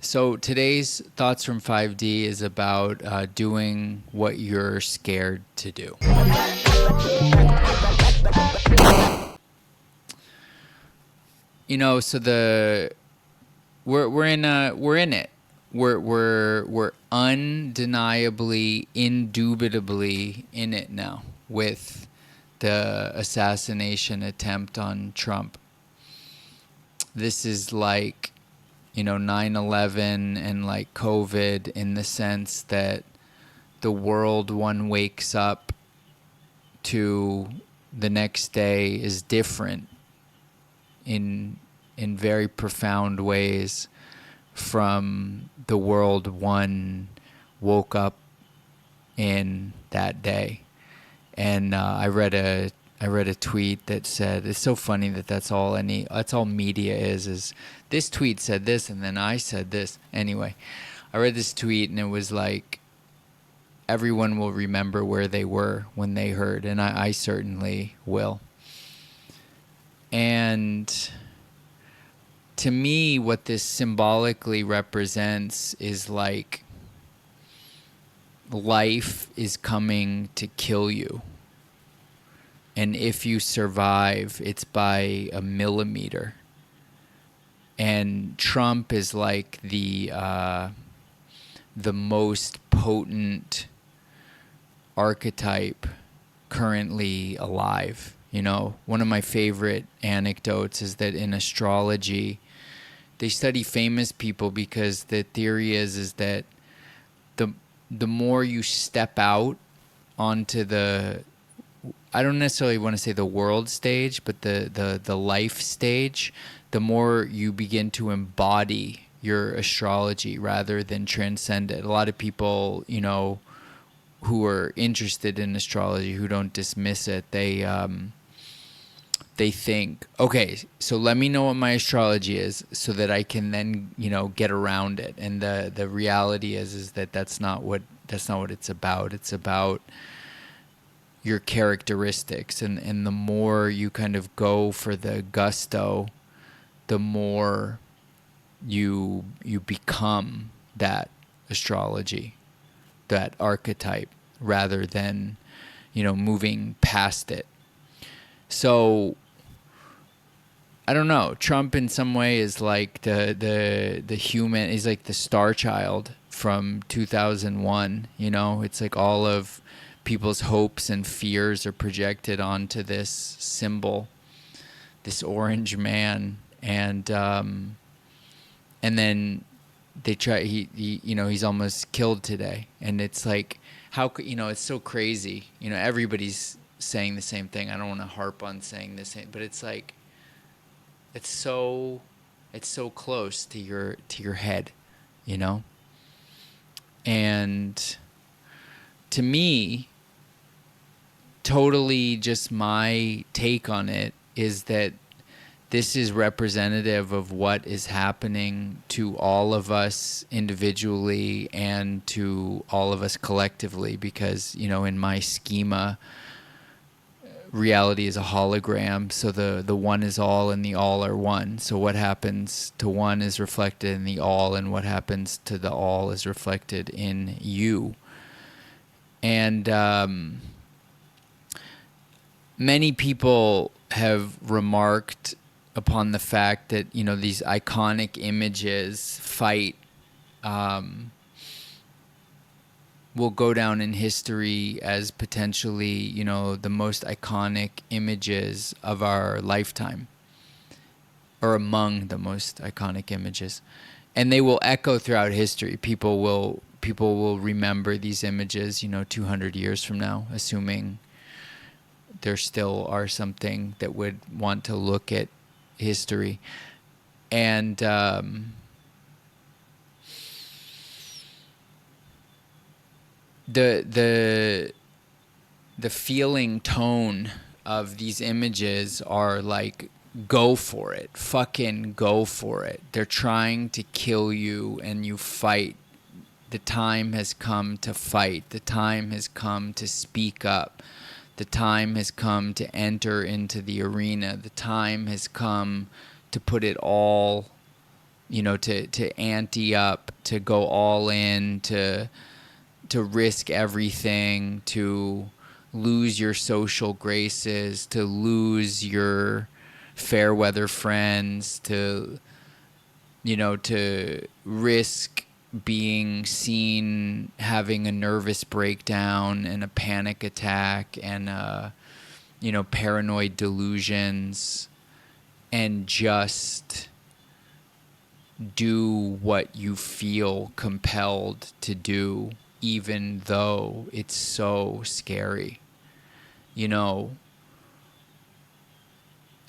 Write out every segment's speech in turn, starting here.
So today's Thoughts from 5D is about doing what you're scared to do. So we're in it. We're undeniably, indubitably in it now with the assassination attempt on Trump. This is like 9/11 and like COVID, in the sense that the world one wakes up to the next day is different in very profound ways from the world one woke up in that day. And I read a tweet that said, it's so funny that that's all media is this tweet said this and then I said this. Anyway, I read this tweet and it was like, everyone will remember where they were when they heard, and I certainly will. And to me, what this symbolically represents is like life is coming to kill you. And if you survive, it's by a millimeter. And Trump is like the most potent archetype currently alive. One of my favorite anecdotes is that in astrology, they study famous people because the theory is that the more you step out onto the, I don't necessarily want to say the world stage, but the life stage, the more you begin to embody your astrology rather than transcend it. A lot of people, who are interested in astrology, who don't dismiss it, they think, okay, so let me know what my astrology is so that I can then, get around it. And the reality is that that's not what it's about. It's about your characteristics, and the more you kind of go for the gusto, the more you become that astrology, that archetype, rather than moving past it. So I don't know. Trump in some way is like the human. He's like the star child from 2001. It's like all of people's hopes and fears are projected onto this symbol, this orange man, and then they try. He's almost killed today, and it's like, how could it's so crazy. Everybody's saying the same thing. I don't want to harp on saying the same, but it's like, it's so close to your head, and to me, totally just my take on it is that this is representative of what is happening to all of us individually and to all of us collectively, because in my schema, reality is a hologram, so the one is all and the all are one. So what happens to one is reflected in the all, and what happens to the all is reflected in you. And many people have remarked upon the fact that these iconic images fight will go down in history as potentially, the most iconic images of our lifetime, or among the most iconic images. And they will echo throughout history. People will remember these images, 200 years from now, assuming there still are something that would want to look at history. And the feeling tone of these images are like, go for it, fucking go for it. They're trying to kill you and you fight. The time has come to fight. The time has come to speak up. The time has come to enter into the arena. The time has come to put it all to ante up, to go all in, to risk everything, to lose your social graces, to lose your fair weather friends, to risk being seen having a nervous breakdown and a panic attack and paranoid delusions, and just do what you feel compelled to do, even though it's so scary.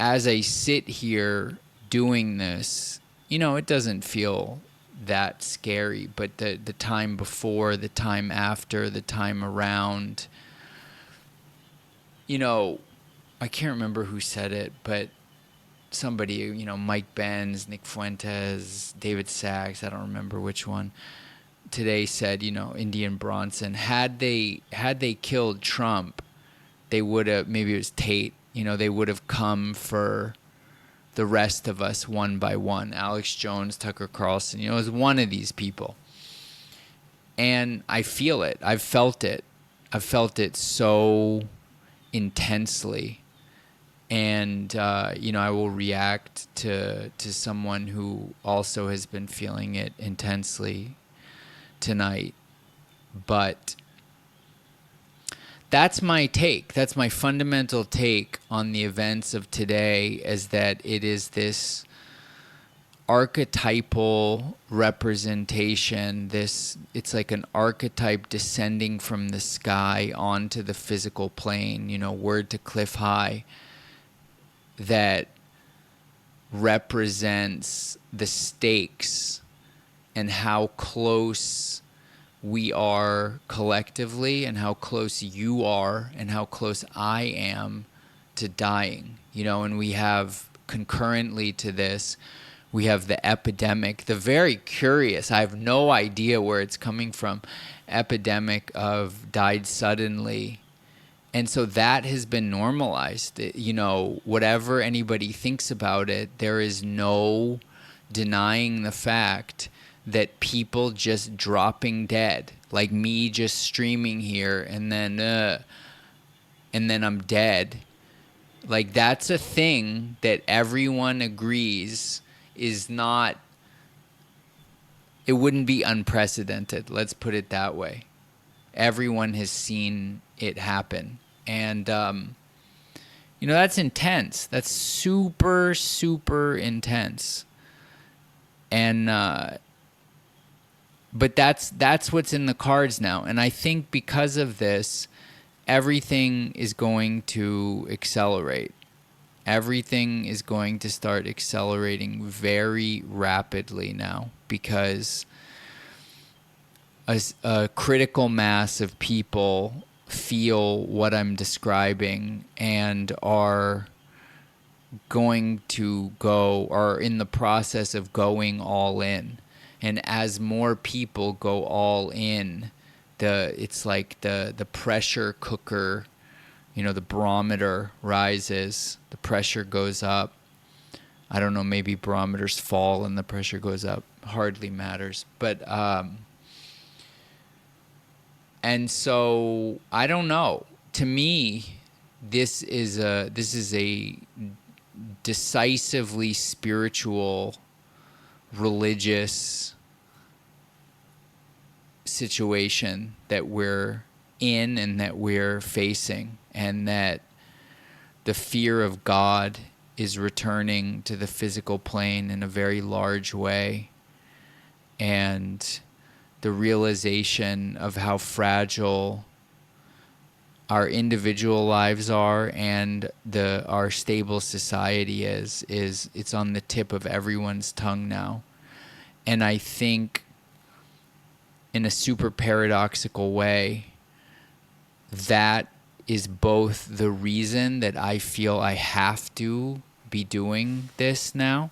As I sit here doing this, it doesn't feel that scary, but the time before, the time after, the time around, I can't remember who said it, but somebody, Mike Benz, Nick Fuentes, David Sachs, I don't remember which one, today said, Indian Bronson, had they killed Trump, they would have, maybe it was Tate, they would have come for the rest of us one by one. Alex Jones, Tucker Carlson, it was one of these people. And I feel it. I've felt it. I've felt it so intensely. And, I will react to someone who also has been feeling it intensely tonight. But that's my take. That's my fundamental take on the events of today, is that it is this archetypal representation. It's like an archetype descending from the sky onto the physical plane, word to Cliff High, that represents the stakes and how close we are collectively, and how close you are and how close I am to dying. And we have, concurrently to this, we have the epidemic, the very curious, I have no idea where it's coming from, epidemic of died suddenly. And so that has been normalized. Whatever anybody thinks about it, there is no denying the fact that people just dropping dead, like me just streaming here and then I'm dead. Like, that's a thing that everyone agrees is not, it wouldn't be unprecedented. Let's put it that way. Everyone has seen it happen. And, that's intense. That's super, super intense. And, but that's what's in the cards now. And I think because of this, everything is going to accelerate. Everything is going to start accelerating very rapidly now, because a critical mass of people feel what I'm describing and are going to are in the process of going all in. And as more people go all in, it's like the pressure cooker, the barometer rises, the pressure goes up. I don't know, maybe barometers fall and the pressure goes up. Hardly matters. But and so I don't know. To me, this is a decisively spiritual, religious situation that we're in and that we're facing, and that the fear of God is returning to the physical plane in a very large way, and the realization of how fragile our individual lives are and our stable society is it's on the tip of everyone's tongue now. And I think, in a super paradoxical way, that is both the reason that I feel I have to be doing this now.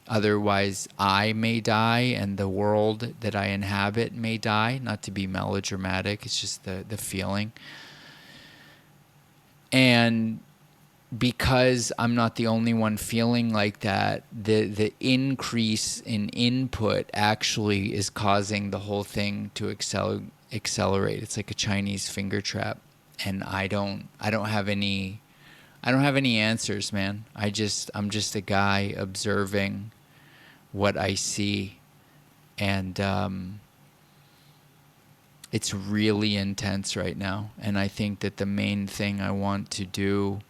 Otherwise, I may die and the world that I inhabit may die. Not to be melodramatic, it's just the feeling. And because I'm not the only one feeling like that, the increase in input actually is causing the whole thing to accelerate. It's like a Chinese finger trap, and I don't have any answers, man. I'm just a guy observing what I see, and it's really intense right now. And I think that the main thing I want to do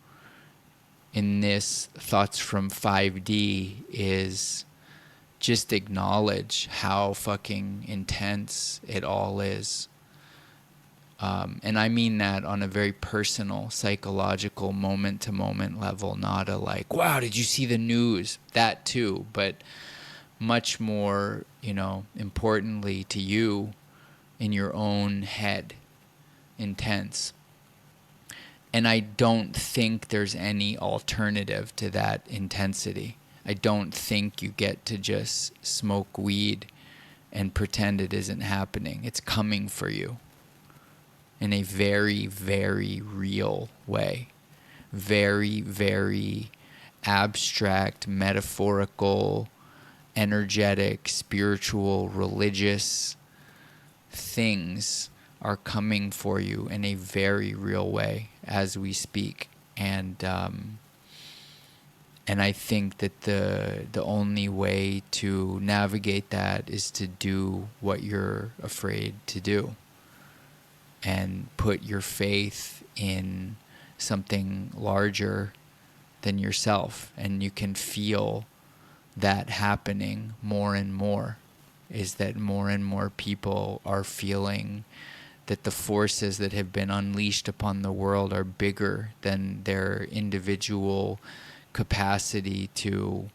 in this Thoughts from 5D is just acknowledge how fucking intense it all is. And I mean that on a very personal, psychological, moment to moment level, not a like, wow, did you see the news? That too, but much more, importantly to you in your own head, intense. And I don't think there's any alternative to that intensity. I don't think you get to just smoke weed and pretend it isn't happening. It's coming for you in a very, very real way. Very, very abstract, metaphorical, energetic, spiritual, religious things are coming for you in a very real way as we speak. And I think that the only way to navigate that is to do what you're afraid to do, and put your faith in something larger than yourself. And you can feel that happening more and more, is that more and more people are feeling that the forces that have been unleashed upon the world are bigger than their individual capacity to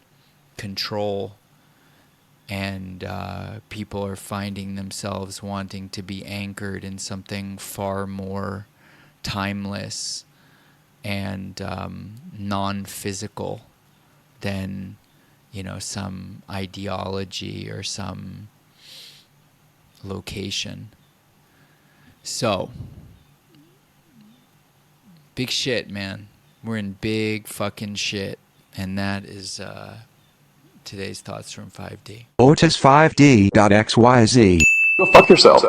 control. And people are finding themselves wanting to be anchored in something far more timeless and non-physical than, some ideology or some location. So, big shit, man. We're in big fucking shit. And that is today's Thoughts from 5D. Otis5D.xyz. Go fuck yourself.